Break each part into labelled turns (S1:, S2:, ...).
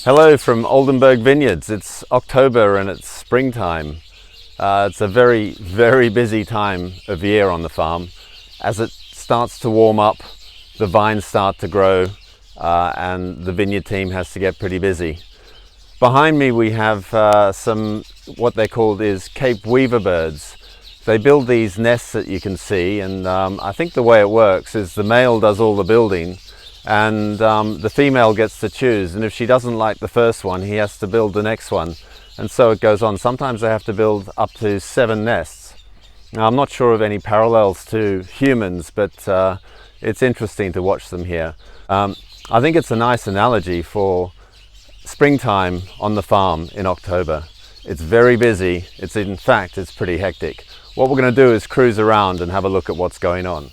S1: Hello from Oldenburg Vineyards. It's October and it's springtime. It's a very, very busy time of year on the farm. As it starts to warm up, the vines start to grow and the vineyard team has to get pretty busy. Behind me we have some, what they're called is Cape Weaver birds. They build these nests that you can see, and I think the way it works is the male does all the building and the female gets to choose, and if she doesn't like the first one, he has to build the next one, and so it goes on. Sometimes they have to build up to 7 nests. Now, I'm not sure of any parallels to humans, but it's interesting to watch them here. I think it's a nice analogy for springtime on the farm in October. It's very busy. In fact, it's pretty hectic. What we're going to do is cruise around and have a look at what's going on.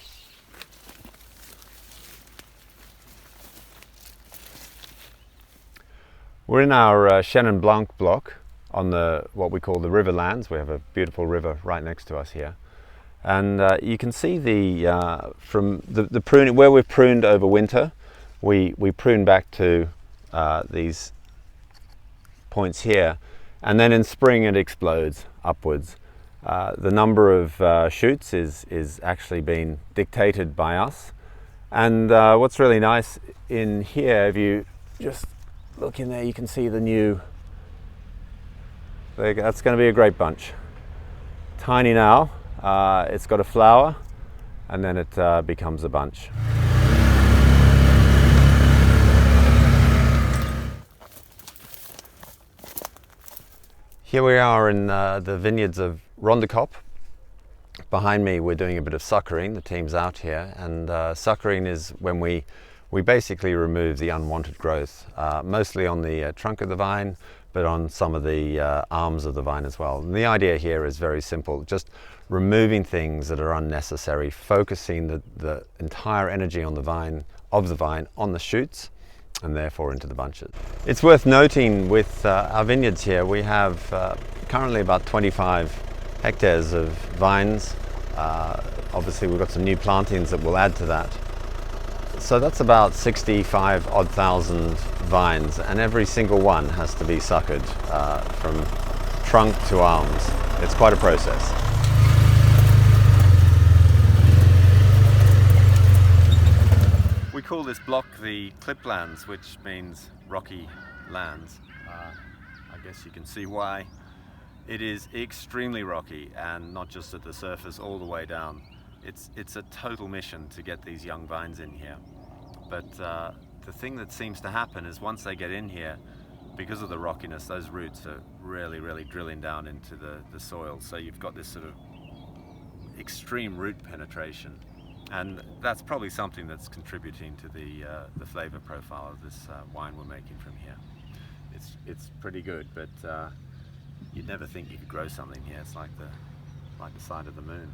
S1: We're in our Chenin Blanc block on what we call the Riverlands. We have a beautiful river right next to us here. And you can see from the pruning, where we've pruned over winter, we prune back to these points here. And then in spring it explodes upwards. The number of shoots is actually being dictated by us. And what's really nice in here, if you just look in there, you can see the new, that's going to be a great bunch. Tiny now, it's got a flower and then it becomes a bunch. Here we are in the vineyards of Rondekop. Behind me we're doing a bit of suckering. The team's out here, and suckering is when we basically remove the unwanted growth, mostly on the trunk of the vine, but on some of the arms of the vine as well. And the idea here is very simple, just removing things that are unnecessary, focusing the entire energy on the vine, on the shoots, and therefore into the bunches. It's worth noting with our vineyards here, we have currently about 25 hectares of vines. Obviously we've got some new plantings that will add to that. So that's about 65 odd thousand vines, and every single one has to be suckered from trunk to arms. It's quite a process. We call this block the cliplands, which means rocky lands. I guess you can see why. It is extremely rocky, and not just at the surface, all the way down. It's a total mission to get these young vines in here. But the thing that seems to happen is once they get in here, because of the rockiness, those roots are really drilling down into the soil. So you've got this sort of extreme root penetration. And that's probably something that's contributing to the flavor profile of this wine we're making from here. It's pretty good, but you'd never think you could grow something here. It's like the side of the moon.